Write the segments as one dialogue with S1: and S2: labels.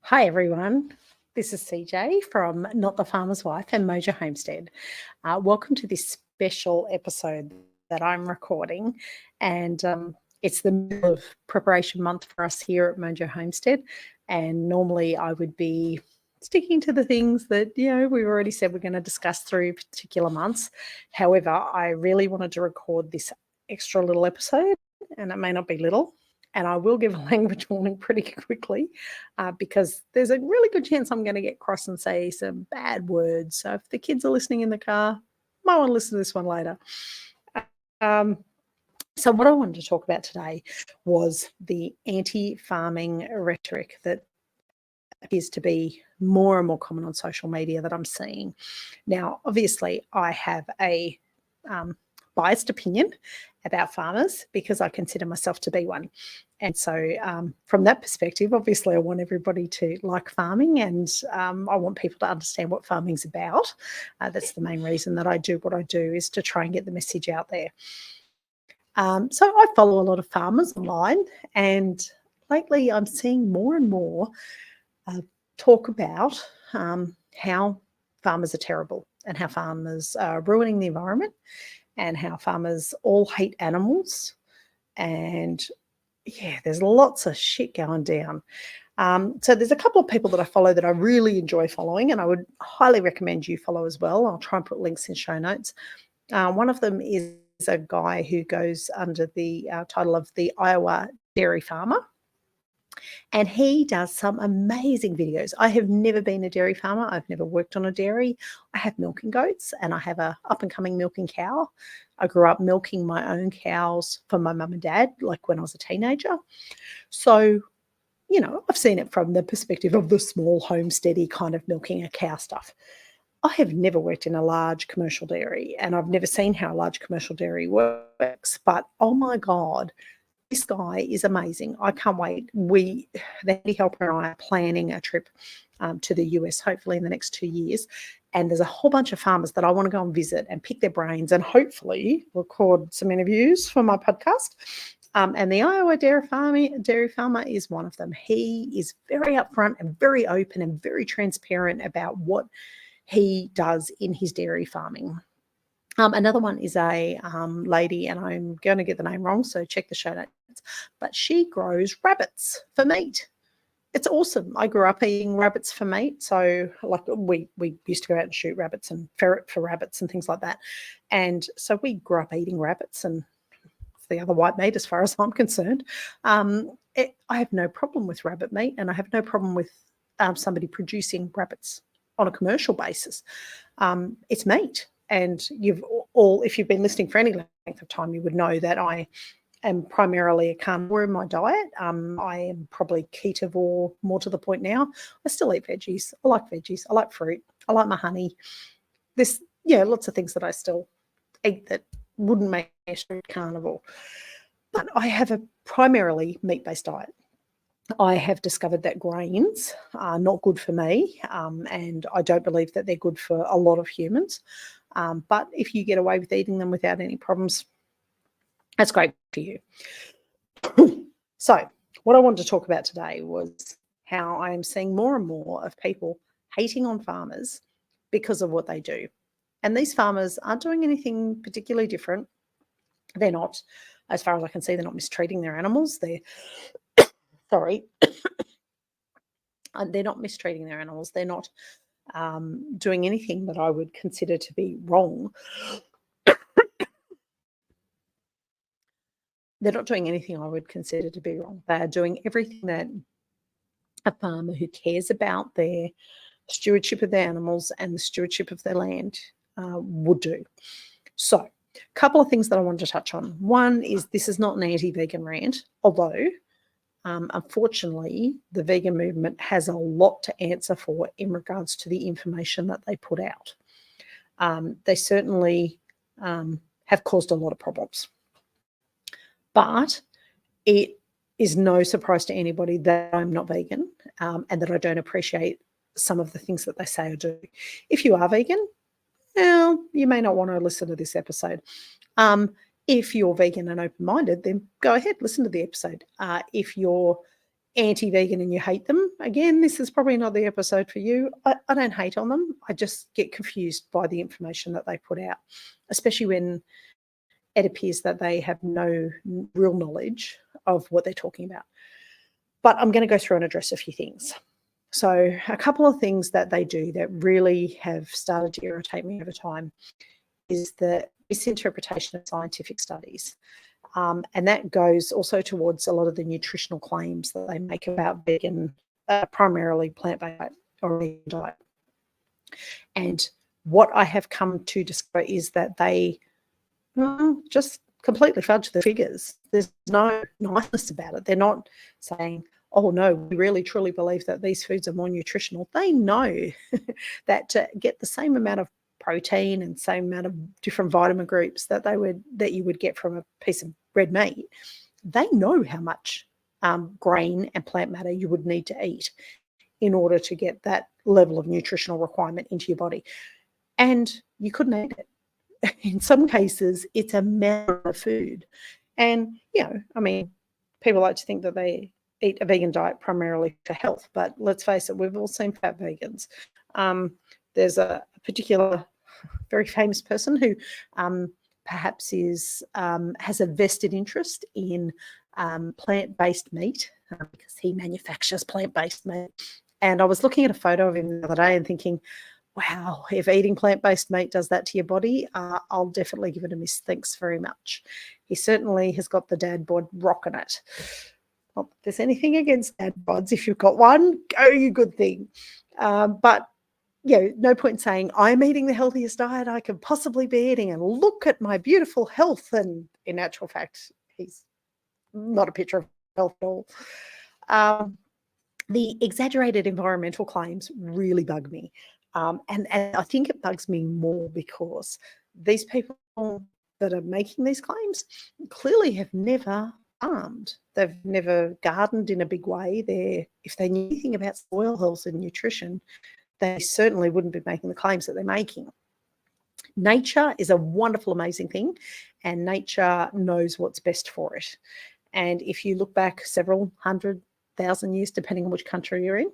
S1: Hi, everyone. This is CJ from Not the Farmer's Wife and Mojo Homestead. Welcome to this special episode that I'm recording. And it's the middle of preparation month for us here at Mojo Homestead. And normally I would be sticking to the things that, we've already said we're going to discuss through particular months. However, I really wanted to record this extra little episode, and it may not be little. And I will give a language warning pretty quickly because there's a really good chance I'm going to get cross and say some bad words. So if the kids are listening in the car, might want to listen to this one later. So what I wanted to talk about today was the anti-farming rhetoric that appears to be more and more common on social media that I'm seeing. Now, obviously, I have a biased opinion about farmers because I consider myself to be one. And so from that perspective, obviously, I want everybody to like farming, and I want people to understand what farming's about. That's the main reason that I do what I do, is to try and get the message out there. So I follow a lot of farmers online, and lately I'm seeing more and more talk about how farmers are terrible and how farmers are ruining the environment and how farmers all hate animals. And yeah, there's lots of shit going down. So there's a couple of people that I follow that I really enjoy following, and I would highly recommend you follow as well. I'll try and put links in show notes. One of them is a guy who goes under the title of the Iowa Dairy Farmer. And he does some amazing videos. I have never been a dairy farmer. I've never worked on a dairy. I have milking goats, and I have a up-and-coming milking cow. I grew up milking my own cows for my mum and dad, like when I was a teenager. So, I've seen it from the perspective of the small homesteady kind of milking a cow stuff. I have never worked in a large commercial dairy, and I've never seen how a large commercial dairy works. But, oh my God, this guy is amazing. I can't wait. The Handy Helper and I are planning a trip to the US, hopefully in the next 2 years. And there's a whole bunch of farmers that I want to go and visit and pick their brains and hopefully record some interviews for my podcast. And the Iowa Dairy Farmer is one of them. He is very upfront and very open and very transparent about what he does in his dairy farming. Another one is a lady, and I'm going to get the name wrong, so check the show notes, but she grows rabbits for meat. It's awesome. I grew up eating rabbits for meat. So like we used to go out and shoot rabbits and ferret for rabbits and things like that. And so we grew up eating rabbits, and it's the other white meat as far as I'm concerned. I have no problem with rabbit meat, and I have no problem with somebody producing rabbits on a commercial basis. It's meat. And if you've been listening for any length of time, you would know that I am primarily a carnivore in my diet. I am probably ketovore more to the point now. I still eat veggies. I like veggies. I like fruit. I like my honey. There's lots of things that I still eat that wouldn't make me a strict carnivore. But I have a primarily meat-based diet. I have discovered that grains are not good for me, and I don't believe that they're good for a lot of humans. But if you get away with eating them without any problems, that's great for you. So what I wanted to talk about today was how I am seeing more and more of people hating on farmers because of what they do. And these farmers aren't doing anything particularly different. They're not, as far as I can see, they're not mistreating their animals. They're not mistreating their animals. They're not doing anything that I would consider to be wrong. They're not doing anything I would consider to be wrong. They are doing everything that a farmer who cares about their stewardship of their animals and the stewardship of their land would do. So a couple of things that I wanted to touch on. One is, this is not an anti-vegan rant, although unfortunately, the vegan movement has a lot to answer for in regards to the information that they put out. They certainly have caused a lot of problems. But it is no surprise to anybody that I'm not vegan and that I don't appreciate some of the things that they say or do. If you are vegan, well, you may not want to listen to this episode. If you're vegan and open-minded, then go ahead, listen to the episode. If you're anti-vegan and you hate them, again, this is probably not the episode for you. I don't hate on them. I just get confused by the information that they put out, especially when it appears that they have no real knowledge of what they're talking about. But I'm going to go through and address a few things. So a couple of things that they do that really have started to irritate me over time is the misinterpretation of scientific studies. And that goes also towards a lot of the nutritional claims that they make about vegan, primarily plant-based or vegan diet. And what I have come to discover is that they just completely fudge the figures. There's no niceness about it. They're not saying, oh no, we really truly believe that these foods are more nutritional. They know that to get the same amount of protein and same amount of different vitamin groups that you would get from a piece of red meat, they know how much grain and plant matter you would need to eat in order to get that level of nutritional requirement into your body. And you couldn't eat it. In some cases, it's a mountain of food. And, I mean, people like to think that they eat a vegan diet primarily for health, but let's face it, we've all seen fat vegans. There's a particular very famous person who perhaps has a vested interest in plant-based meat because he manufactures plant-based meat. And I was looking at a photo of him the other day and thinking, wow, if eating plant-based meat does that to your body, I'll definitely give it a miss. Thanks very much. He certainly has got the dad bod rocking it. Not that there's anything against dad bods. If you've got one, go, you good thing. But no point in saying I'm eating the healthiest diet I could possibly be eating and look at my beautiful health. And in actual fact, he's not a picture of health at all. The exaggerated environmental claims really bug me. And I think it bugs me more because these people that are making these claims clearly have never farmed. They've never gardened in a big way. If they knew anything about soil health and nutrition, they certainly wouldn't be making the claims that they're making. Nature is a wonderful, amazing thing, and nature knows what's best for it. And if you look back several 100,000 years, depending on which country you're in,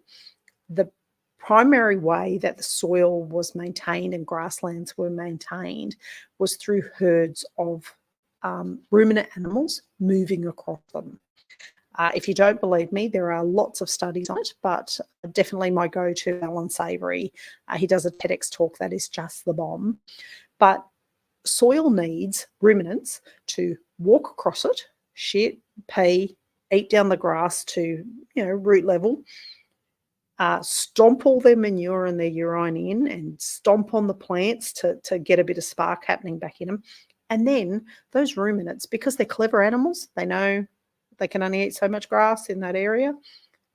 S1: the primary way that the soil was maintained and grasslands were maintained was through herds of ruminant animals moving across them. If you don't believe me, there are lots of studies on it, but definitely my go-to, Alan Savory. He does a TEDx talk that is just the bomb. But soil needs ruminants to walk across it, shit, pee, eat down the grass to root level, stomp all their manure and their urine in and stomp on the plants to get a bit of spark happening back in them. And then those ruminants, because they're clever animals, they know they can only eat so much grass in that area,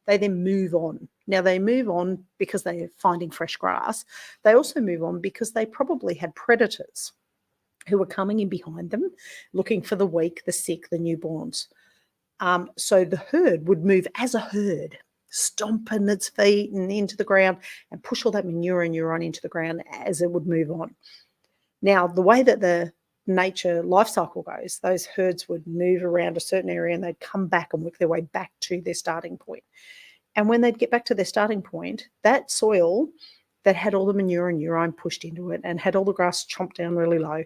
S1: they then move on. Now, they move on because they're finding fresh grass. They also move on because they probably had predators who were coming in behind them, looking for the weak, the sick, the newborns. So the herd would move as a herd, stomping its feet and into the ground and push all that manure and urine into the ground as it would move on. Now, the way that the nature life cycle goes, those herds would move around a certain area and they'd come back and work their way back to their starting point. And when they'd get back to their starting point, that soil that had all the manure and urine pushed into it and had all the grass chomped down really low,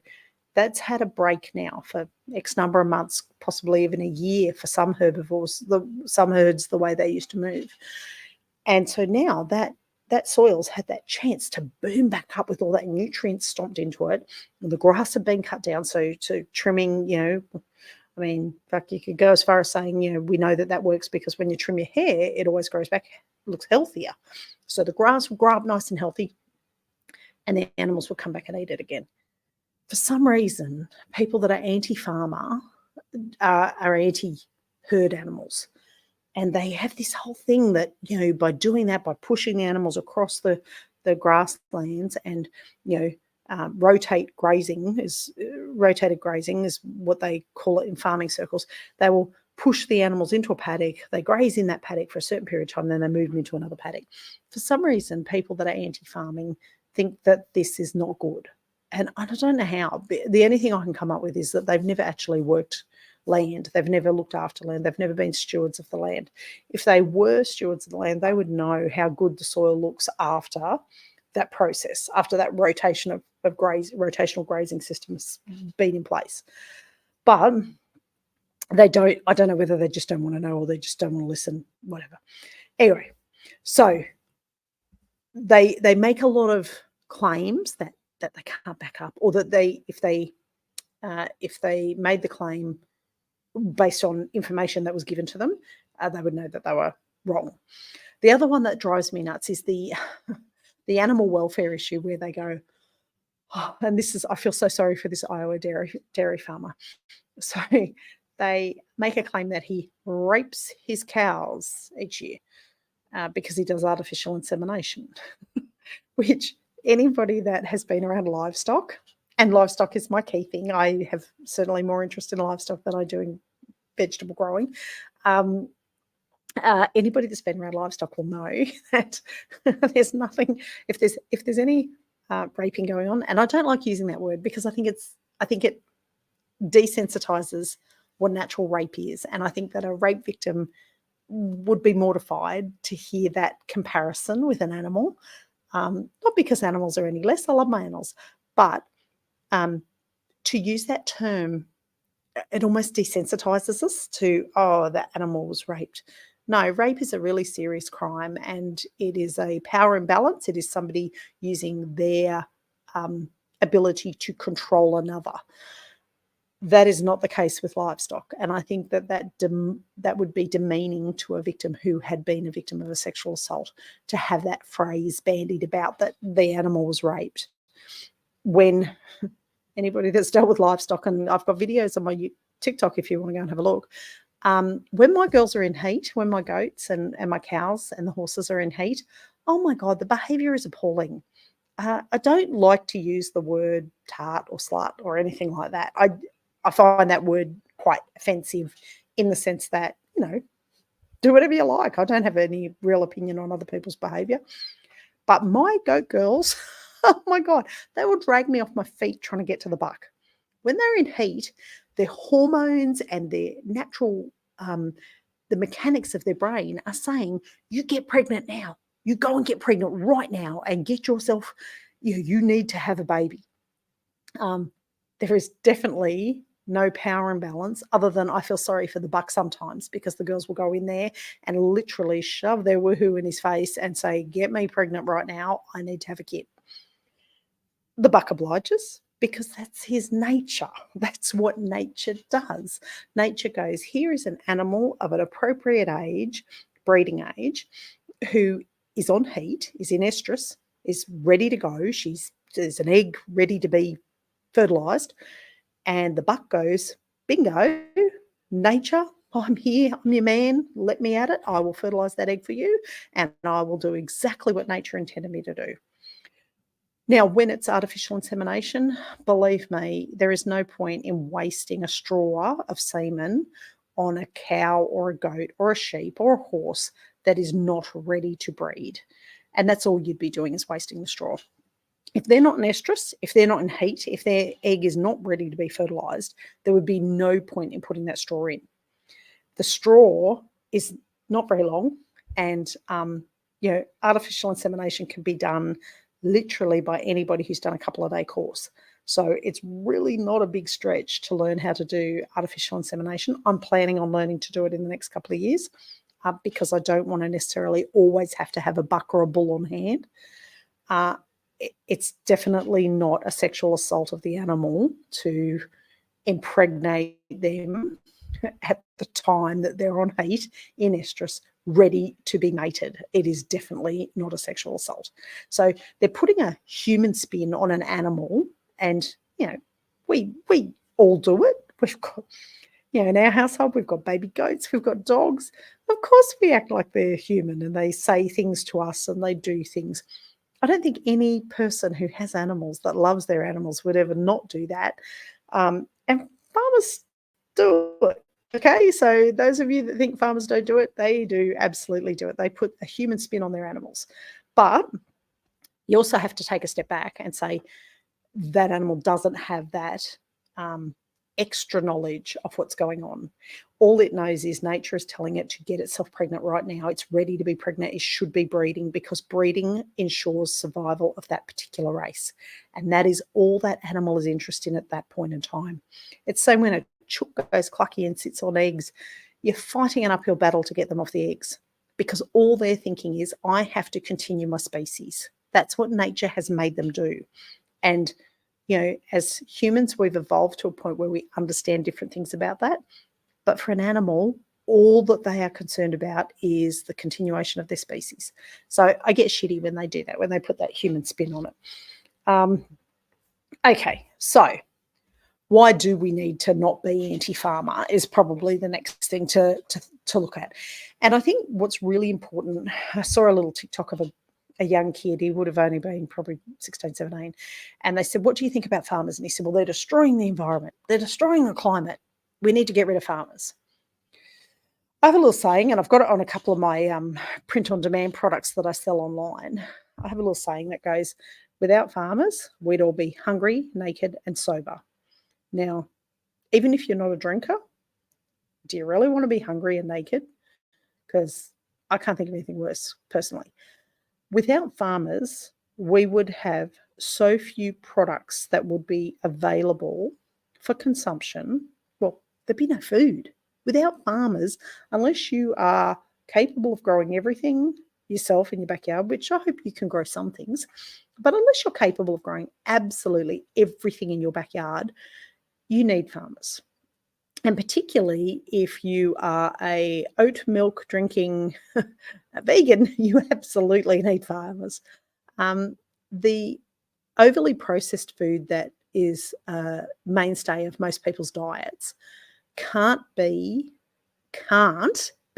S1: that's had a break now for X number of months, possibly even a year for some herbivores, some herds, the way they used to move. And so now that soil's had that chance to boom back up with all that nutrients stomped into it. And the grass had been cut down, so to trimming, I mean, in fact, you could go as far as saying, we know that works because when you trim your hair, it always grows back, looks healthier. So the grass will grow up nice and healthy, and the animals will come back and eat it again. For some reason, people that are anti-farmer are anti-herd animals. And they have this whole thing that, by doing that, by pushing the animals across the grasslands and, rotated grazing is what they call it in farming circles. They will push the animals into a paddock, they graze in that paddock for a certain period of time, then they move them into another paddock. For some reason, people that are anti-farming think that this is not good. And I don't know how. The only thing I can come up with is that they've never actually worked land. They've never looked after land. They've never been stewards of the land. If they were stewards of the land, they would know how good the soil looks after that process, after that rotation of rotational grazing systems been in place. But they don't. I don't know whether they just don't want to know or they just don't want to listen, whatever. Anyway, so they make a lot of claims that they can't back up, or that if they made the claim based on information that was given to them, they would know that they were wrong. The other one that drives me nuts is the animal welfare issue, where they go, oh, and this is, I feel so sorry for this Iowa dairy farmer. So they make a claim that he rapes his cows each year because he does artificial insemination, which anybody that has been around livestock, and livestock is my key thing. I have certainly more interest in livestock than I do in vegetable growing. Anybody that's been around livestock will know that there's nothing, if there's any raping going on, and I don't like using that word because I think it desensitizes what natural rape is, and I think that a rape victim would be mortified to hear that comparison with an animal. Not because animals are any less, I love my animals, but to use that term, it almost desensitizes us to, oh, that animal was raped. No, rape is a really serious crime, and it is a power imbalance. It is somebody using their ability to control another. That is not the case with livestock, and I think that would be demeaning to a victim who had been a victim of a sexual assault, to have that phrase bandied about that the animal was raped. When anybody that's dealt with livestock, and I've got videos on my TikTok if you want to go and have a look, when my girls are in heat, when my goats and my cows and the horses are in heat, oh my God, the behaviour is appalling. I don't like to use the word tart or slut or anything like that. I find that word quite offensive, in the sense that, do whatever you like. I don't have any real opinion on other people's behaviour. But my goat girls, oh my God, they will drag me off my feet trying to get to the buck. When they're in heat, their hormones and their natural, the mechanics of their brain are saying, you get pregnant now. You go and get pregnant right now and get yourself, you need to have a baby. There is definitely no power imbalance, other than I feel sorry for the buck sometimes, because the girls will go in there and literally shove their woohoo in his face and say, get me pregnant right now. I need to have a kid. The buck obliges, because that's his nature. That's what nature does. Nature goes, here is an animal of an appropriate age, breeding age, who is on heat, is in estrus, is ready to go. There's an egg ready to be fertilized. And the buck goes, bingo, nature, I'm here, I'm your man, let me at it. I will fertilize that egg for you, and I will do exactly what nature intended me to do. Now, when it's artificial insemination, believe me, there is no point in wasting a straw of semen on a cow or a goat or a sheep or a horse that is not ready to breed. And that's all you'd be doing, is wasting the straw. If they're not in estrus, if they're not in heat, if their egg is not ready to be fertilized, there would be no point in putting that straw in. The straw is not very long, and artificial insemination can be done literally by anybody who's done a couple of day course. So it's really not a big stretch to learn how to do artificial insemination. I'm planning on learning to do it in the next couple of years, because I don't want to necessarily always have to have a buck or a bull on hand. It's definitely not a sexual assault of the animal to impregnate them at the time that they're on heat, in estrus, ready to be mated. It is definitely not a sexual assault. So they're putting a human spin on an animal, and we all do it. We've got, in our household, we've got baby goats, we've got dogs. Of course we act like they're human, and they say things to us and they do things. I don't think any person who has animals, that loves their animals, would ever not do that. And farmers do it. Okay, so those of you that think farmers don't do it, they do absolutely do it. They put a human spin on their animals. But you also have to take a step back and say that animal doesn't have that extra knowledge of what's going on. All it knows is nature is telling it to get itself pregnant right now. It's ready to be pregnant. It should be breeding because breeding ensures survival of that particular race. And that is all that animal is interested in at that point in time. It's same when a chook goes clucky and sits on eggs, you're fighting an uphill battle to get them off the eggs because all they're thinking is, I have to continue my species. That's what nature has made them do. And, as humans, we've evolved to a point where we understand different things about that. But for an animal, all that they are concerned about is the continuation of their species. So I get shitty when they do that, when they put that human spin on it. Okay, so why do we need to not be anti-farmer is probably the next thing to look at. And I think what's really important, I saw a little TikTok of a young kid, he would have only been probably 16, 17, and they said, what do you think about farmers? And he said, well, they're destroying the environment. They're destroying the climate. We need to get rid of farmers. I have a little saying, and I've got it on a couple of my print-on-demand products that I sell online. I have a little saying that goes, without farmers, we'd all be hungry, naked, and sober. Now, even if you're not a drinker, do you really want to be hungry and naked? Because I can't think of anything worse, personally. Without farmers, we would have so few products that would be available for consumption. Well, there'd be no food. Without farmers, unless you are capable of growing everything yourself in your backyard, which I hope you can grow some things, but unless you're capable of growing absolutely everything in your backyard, you need farmers. And particularly if you are a oat milk drinking vegan, you absolutely need farmers. The overly processed food that is a mainstay of most people's diets can't be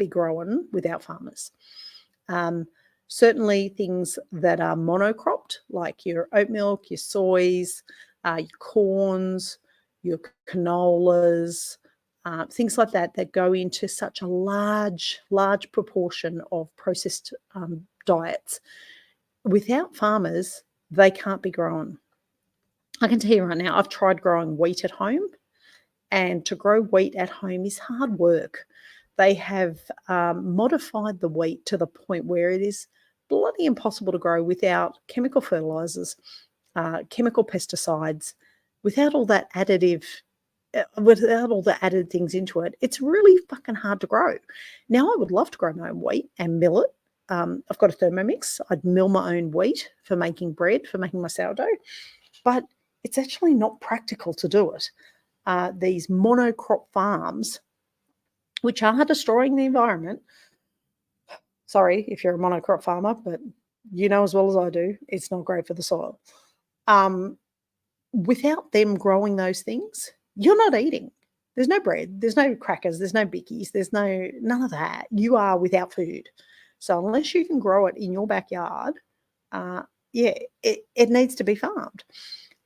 S1: grown without farmers. Certainly things that are monocropped, like your oat milk, your soys, your corns, your canolas, things like that go into such a large proportion of processed diets. Without farmers, they can't be grown. I can tell you right now, I've tried growing wheat at home, and to grow wheat at home is hard work. They have modified the wheat to the point where it is bloody impossible to grow without chemical fertilizers, chemical pesticides, without all that additive, without all the added things into it. It's really fucking hard to grow. Now, I would love to grow my own wheat and mill it. I've got a Thermomix. I'd mill my own wheat for making bread, for making my sourdough, but it's actually not practical to do it. These monocrop farms, which are destroying the environment. Sorry if you're a monocrop farmer, but you know as well as I do, it's not great for the soil. Without them growing those things, you're not eating. There's no bread, there's no crackers, there's no bickies, there's none of that. You are without food. So unless you can grow it in your backyard, it needs to be farmed.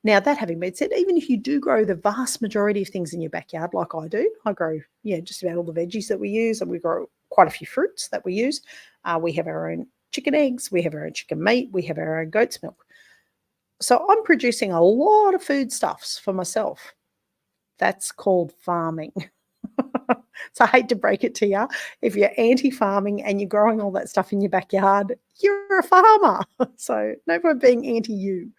S1: Now, that having been said, even if you do grow the vast majority of things in your backyard, like I do, I grow just about all the veggies that we use, and we grow quite a few fruits that we use. We have our own chicken eggs, we have our own chicken meat, we have our own goat's milk. So I'm producing a lot of foodstuffs for myself. That's called farming. So I hate to break it to you. If you're anti-farming and you're growing all that stuff in your backyard, you're a farmer. So no point being anti-you.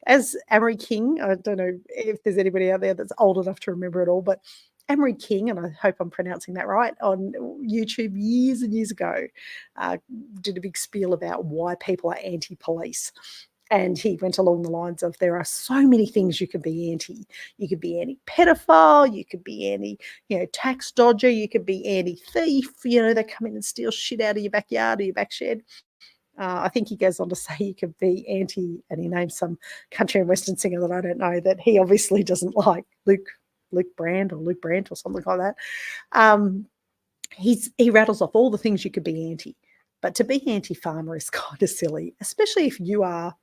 S1: As Amory King, I don't know if there's anybody out there that's old enough to remember it all, but Amory King, and I hope I'm pronouncing that right, on YouTube years and years ago, did a big spiel about why people are anti-police. And he went along the lines of, there are so many things you could be anti. You could be anti-pedophile, you could be anti, tax dodger, you could be anti-thief, they come in and steal shit out of your backyard or your back shed. I think he goes on to say you could be anti, and he names some country and western singer that I don't know, that he obviously doesn't like, Luke Brand or something like that. He rattles off all the things you could be anti, but to be anti-farmer is kind of silly, especially if you are,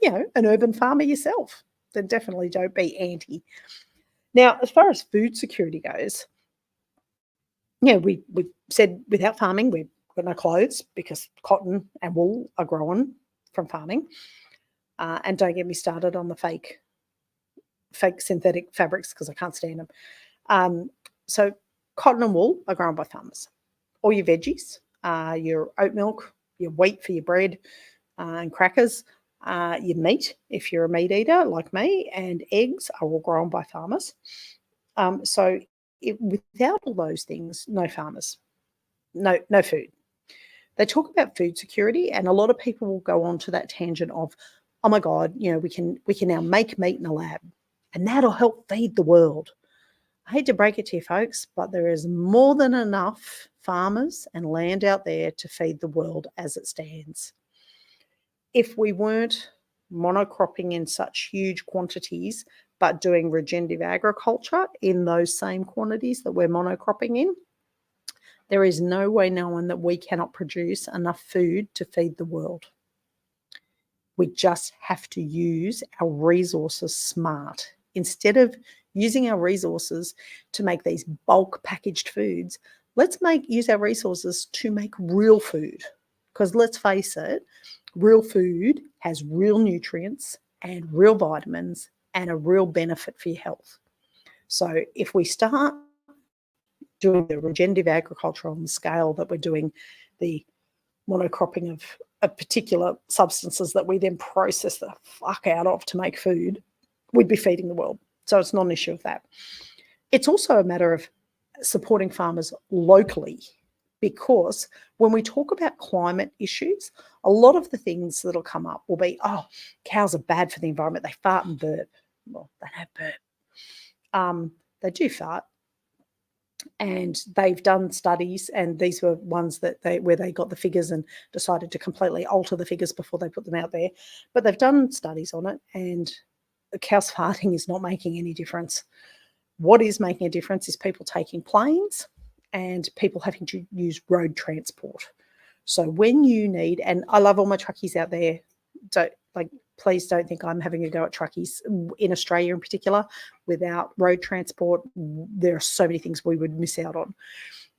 S1: an urban farmer yourself. Then definitely don't be anti. Now, as far as food security goes, we said without farming, we've got no clothes because cotton and wool are grown from farming. And don't get me started on the fake fake synthetic fabrics because I can't stand them. So cotton and wool are grown by farmers. All your veggies, your oat milk, your wheat for your bread and crackers, your meat, if you're a meat eater like me, and eggs are all grown by farmers. So without all those things, no farmers, no food. They talk about food security, and a lot of people will go on to that tangent of, oh my God, we can now make meat in a lab, and that'll help feed the world. I hate to break it to you folks, but there is more than enough farmers and land out there to feed the world as it stands. If we weren't monocropping in such huge quantities, but doing regenerative agriculture in those same quantities that we're monocropping in, there is no way knowing that we cannot produce enough food to feed the world. We just have to use our resources smart. Instead of using our resources to make these bulk packaged foods, let's use our resources to make real food. Because let's face it, real food has real nutrients and real vitamins and a real benefit for your health. So if we start doing the regenerative agriculture on the scale that we're doing the monocropping of particular substances that we then process the fuck out of to make food, we'd be feeding the world. So it's not an issue of that. It's also a matter of supporting farmers locally, because when we talk about climate issues, a lot of the things that'll come up will be, oh, cows are bad for the environment. They fart and burp. Well, they don't burp. They do fart. And they've done studies, and these were ones where they got the figures and decided to completely alter the figures before they put them out there. But they've done studies on it, and cows farting is not making any difference. What is making a difference is people taking planes and people having to use road transport. So when you need, and I love all my truckies out there, please don't think I'm having a go at truckies in Australia in particular. Without road transport, there are so many things we would miss out on.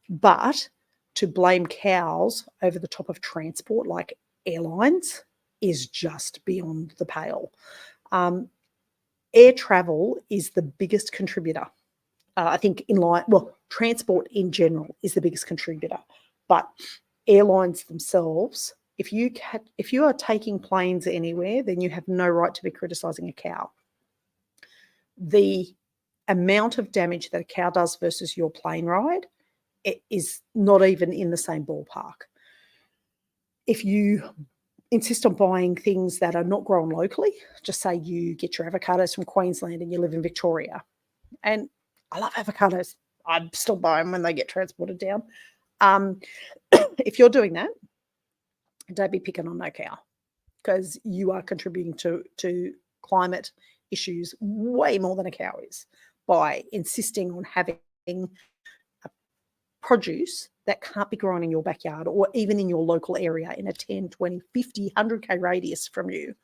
S1: But to blame cows over the top of transport like airlines is just beyond the pale. Air travel is the biggest contributor. I think transport in general is the biggest contributor. But airlines themselves, if you are taking planes anywhere, then you have no right to be criticising a cow. The amount of damage that a cow does versus your plane ride, it is not even in the same ballpark. If you insist on buying things that are not grown locally, just say you get your avocados from Queensland and you live in Victoria, and I love avocados. I'd still buy them when they get transported down. If you're doing that, don't be picking on no cow, because you are contributing to climate issues way more than a cow is by insisting on having a produce that can't be grown in your backyard or even in your local area in a 10, 20, 50, 100k radius from you,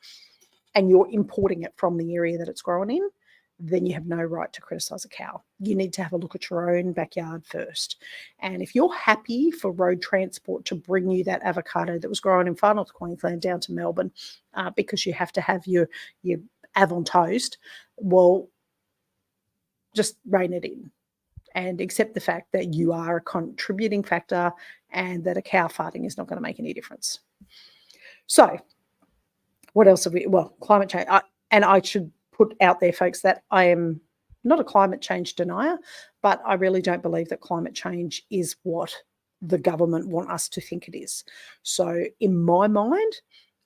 S1: and you're importing it from the area that it's grown in, then you have no right to criticise a cow. You need to have a look at your own backyard first. And if you're happy for road transport to bring you that avocado that was grown in far north Queensland down to Melbourne, because you have to have your Avon toast, well, just rein it in and accept the fact that you are a contributing factor and that a cow farting is not going to make any difference. So what else have we? Well, climate change. I should put out there, folks, that I am not a climate change denier, but I really don't believe that climate change is what the government want us to think it is. So in my mind,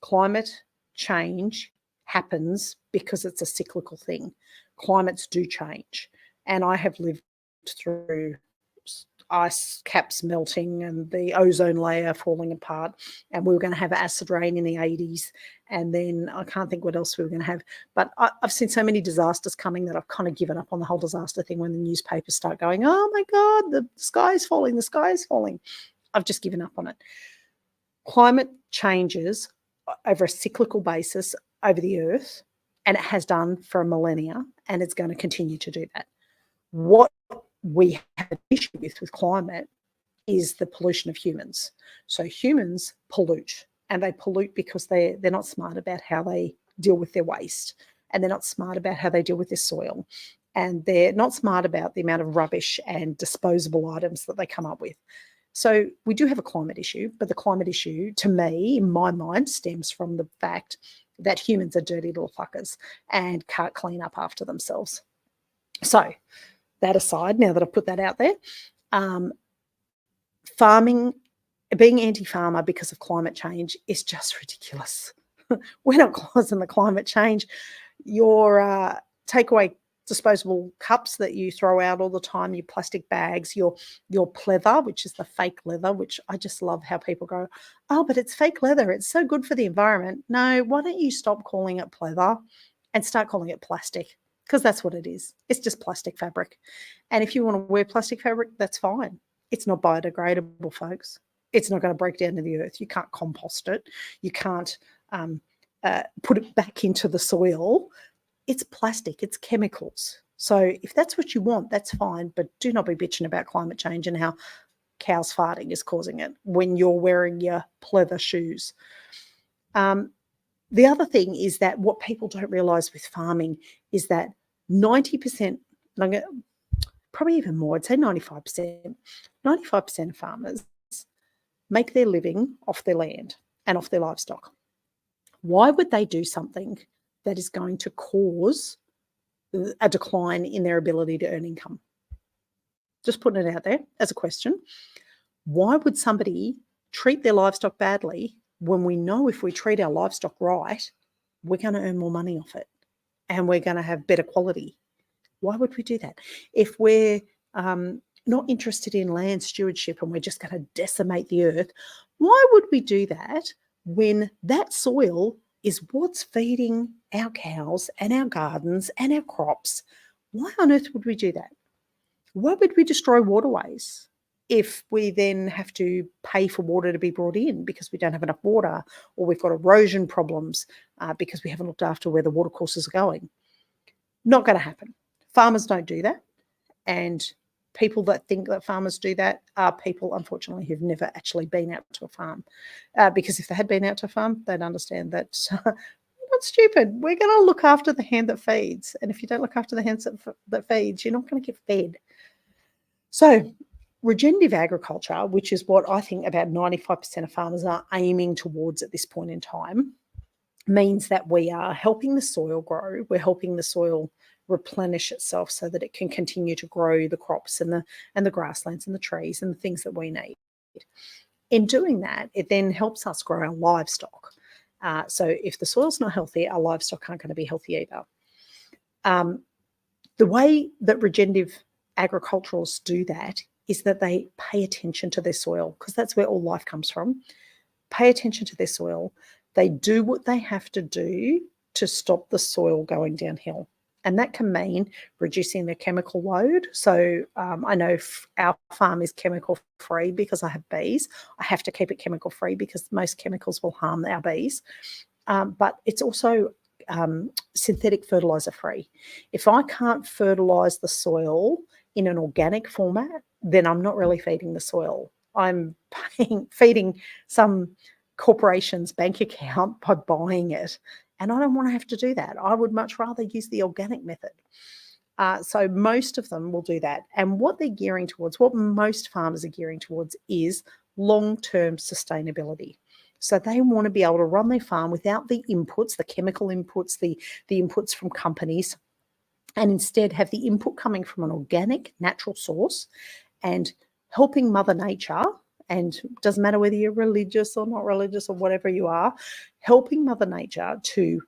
S1: climate change happens because it's a cyclical thing. Climates do change. And I have lived through ice caps melting and the ozone layer falling apart, and we were going to have acid rain in the 80s, and then I can't think what else we were going to have. But I've seen so many disasters coming that I've kind of given up on the whole disaster thing. When the newspapers start going, oh my God, the sky is falling, the sky is falling, I've just given up on it. Climate changes over a cyclical basis over the earth, and it has done for a millennia, and it's going to continue to do that. What we have an issue with climate is the pollution of humans. So humans pollute, and they pollute because they're not smart about how they deal with their waste. and they're not smart about how they deal with their soil, and they're not smart about the amount of rubbish and disposable items that they come up with. So we do have a climate issue, but the climate issue, to me, in my mind, stems from the fact that humans are dirty little fuckers and can't clean up after themselves. So that aside, now that I've put that out there, farming, being anti-farmer because of climate change is just ridiculous. We're not causing the climate change. Your takeaway disposable cups that you throw out all the time, your plastic bags, your pleather, which is the fake leather, which I just love how people go, oh, but it's fake leather. It's so good for the environment. No, why don't you stop calling it pleather and start calling it plastic? Because that's what it is. It's just plastic fabric. And if you want to wear plastic fabric, that's fine. It's not biodegradable, folks. It's not going to break down to the earth. You can't compost it. You can't put it back into the soil. It's plastic. It's chemicals. So if that's what you want, that's fine. But do not be bitching about climate change and how cows farting is causing it when you're wearing your pleather shoes. The other thing is that what people don't realise with farming is that 90%, probably even more, I'd say 95%, 95% of farmers make their living off their land and off their livestock. Why would they do something that is going to cause a decline in their ability to earn income? Just putting it out there as a question. Why would somebody treat their livestock badly when we know if we treat our livestock right, we're going to earn more money off it and we're going to have better quality? Why would we do that? If we're not interested in land stewardship and we're just going to decimate the earth, why would we do that when that soil is what's feeding our cows and our gardens and our crops? Why on earth would we do that? Why would we destroy waterways if we then have to pay for water to be brought in because we don't have enough water, or we've got erosion problems because we haven't looked after where the watercourses are going? Not going to happen. Farmers don't do that. And people that think that farmers do that are people, unfortunately, who've never actually been out to a farm. Because if they had been out to a farm, they'd understand that we're not stupid. We're going to look after the hand that feeds. And if you don't look after the hand that feeds, you're not going to get fed. So regenerative agriculture, which is what I think about 95% of farmers are aiming towards at this point in time, means that we are helping the soil grow. We're helping the soil replenish itself so that it can continue to grow the crops and the grasslands and the trees and the things that we need. In doing that, it then helps us grow our livestock. So if the soil's not healthy, our livestock aren't going to be healthy either. The way that regenerative agriculturalists do that is that they pay attention to their soil, because that's where all life comes from. Pay attention to their soil. They do what they have to do to stop the soil going downhill. And that can mean reducing their chemical load. So I know our farm is chemical free because I have bees. I have to keep it chemical free because most chemicals will harm our bees. But it's also synthetic fertilizer free. If I can't fertilize the soil in an organic format, then I'm not really feeding the soil. I'm feeding some corporation's bank account by buying it. And I don't want to have to do that. I would much rather use the organic method. So most of them will do that. And what they're gearing towards, what most farmers are gearing towards, is long-term sustainability. So they want to be able to run their farm without the inputs, the chemical inputs, the inputs from companies, and instead have the input coming from an organic, natural source and helping Mother Nature. And it doesn't matter whether you're religious or not religious or whatever you are, helping Mother Nature to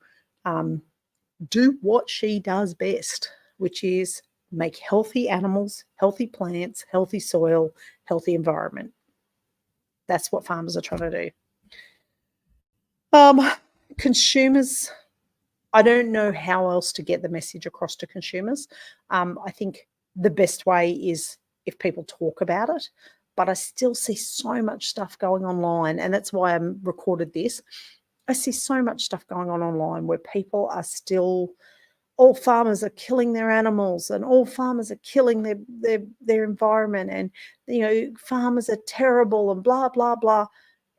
S1: do what she does best, which is make healthy animals, healthy plants, healthy soil, healthy environment. That's what farmers are trying to do. Consumers, I don't know how else to get the message across to consumers. I think the best way is if people talk about it. But I still see so much stuff going online, and that's why I recorded this. I see so much stuff going on online where people are still, all farmers are killing their animals and all farmers are killing their environment, and farmers are terrible and blah, blah, blah.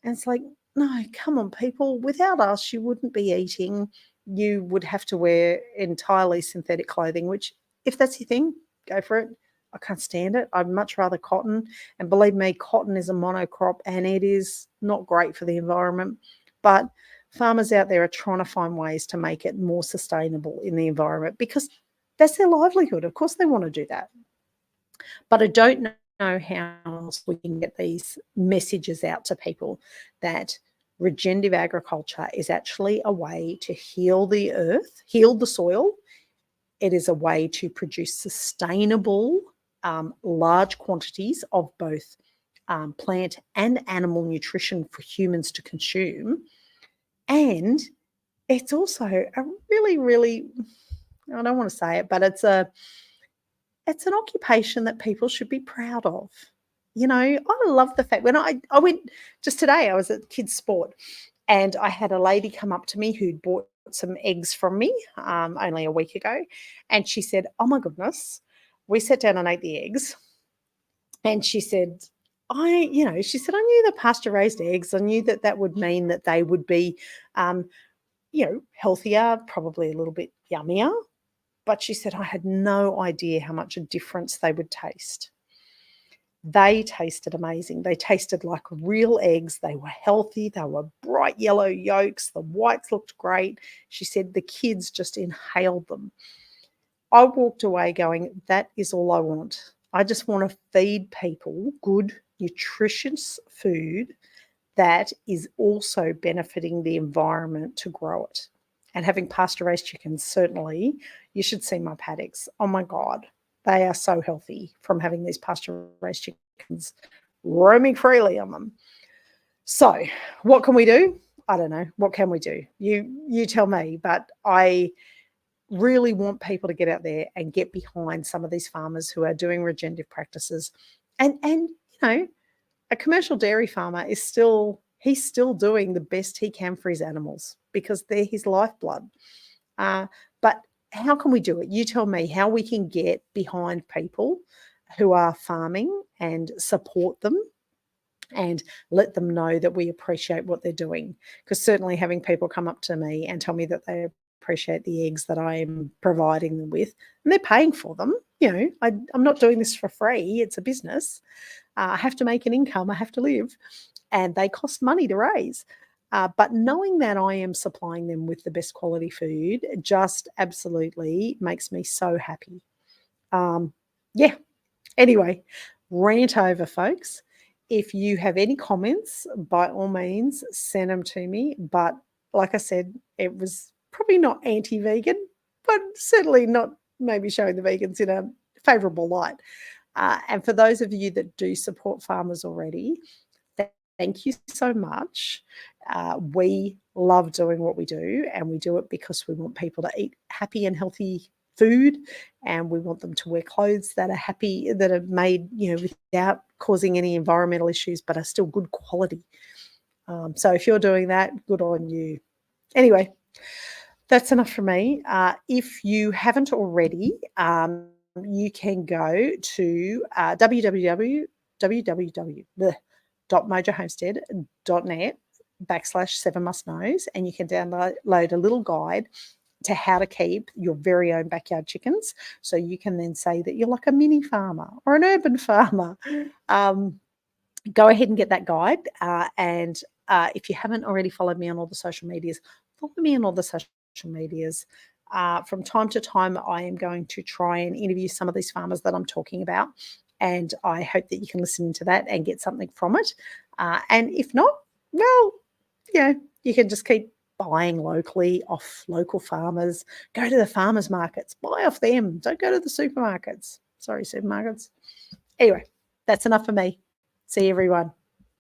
S1: And it's like, no, come on, people. Without us, you wouldn't be eating you would have to wear entirely synthetic clothing, which if that's your thing, go for it. I can't stand it. I'd much rather cotton. And believe me, cotton is a monocrop and it is not great for the environment. But farmers out there are trying to find ways to make it more sustainable in the environment because that's their livelihood. Of course, they want to do that. But I don't know how else we can get these messages out to people that regenerative agriculture is actually a way to heal the earth, heal the soil. It is a way to produce sustainable, large quantities of both plant and animal nutrition for humans to consume. And it's also a really, really, I don't want to say it, but it's an occupation that people should be proud of. You know, I love the fact when I went just today, I was at kids' sport and I had a lady come up to me who'd bought some eggs from me only a week ago. And she said, "Oh my goodness," we sat down and ate the eggs. And she said, she said, "I knew the pasture raised eggs. I knew that that would mean that they would be, healthier, probably a little bit yummier." But she said, "I had no idea how much a difference they would taste." They tasted amazing. They tasted like real eggs. They were healthy. They were bright yellow yolks. The whites looked great. She said the kids just inhaled them. I walked away going, that is all I want. I just want to feed people good, nutritious food that is also benefiting the environment to grow it. And having pasture-raised chickens, certainly, you should see my paddocks. Oh my God, they are so healthy from having these pasture-raised chickens roaming freely on them. So what can we do? I don't know. What can we do? You tell me, but I really want people to get out there and get behind some of these farmers who are doing regenerative practices. And a commercial dairy farmer is still doing the best he can for his animals because they're his lifeblood. But how can we do it? You tell me how we can get behind people who are farming and support them and let them know that we appreciate what they're doing. Because certainly having people come up to me and tell me that they appreciate the eggs that I'm providing them with, and they're paying for them. I'm not doing this for free. It's a business. I have to make an income. I have to live, and they cost money to raise. But knowing that I am supplying them with the best quality food just absolutely makes me so happy. Anyway, rant over, folks. If you have any comments, by all means, send them to me. But like I said, it was probably not anti-vegan, but certainly not maybe showing the vegans in a favourable light. And for those of you that do support farmers already, thank you so much. We love doing what we do, and we do it because we want people to eat happy and healthy food, and we want them to wear clothes that are happy, that are made, without causing any environmental issues, but are still good quality. So if you're doing that, good on you. Anyway, that's enough for me. If you haven't already, you can go to www.mojohomestead.net/7mustknows, and you can download a little guide to how to keep your very own backyard chickens. So you can then say that you're like a mini farmer or an urban farmer. Go ahead and get that guide. And if you haven't already followed me on all the social medias, follow me on all the social medias. From time to time, I am going to try and interview some of these farmers that I'm talking about. And I hope that you can listen to that and get something from it. And if not, well, you can just keep buying locally off local farmers. Go to the farmers markets, buy off them. Don't go to the supermarkets. Sorry, supermarkets. Anyway, that's enough for me. See you, everyone.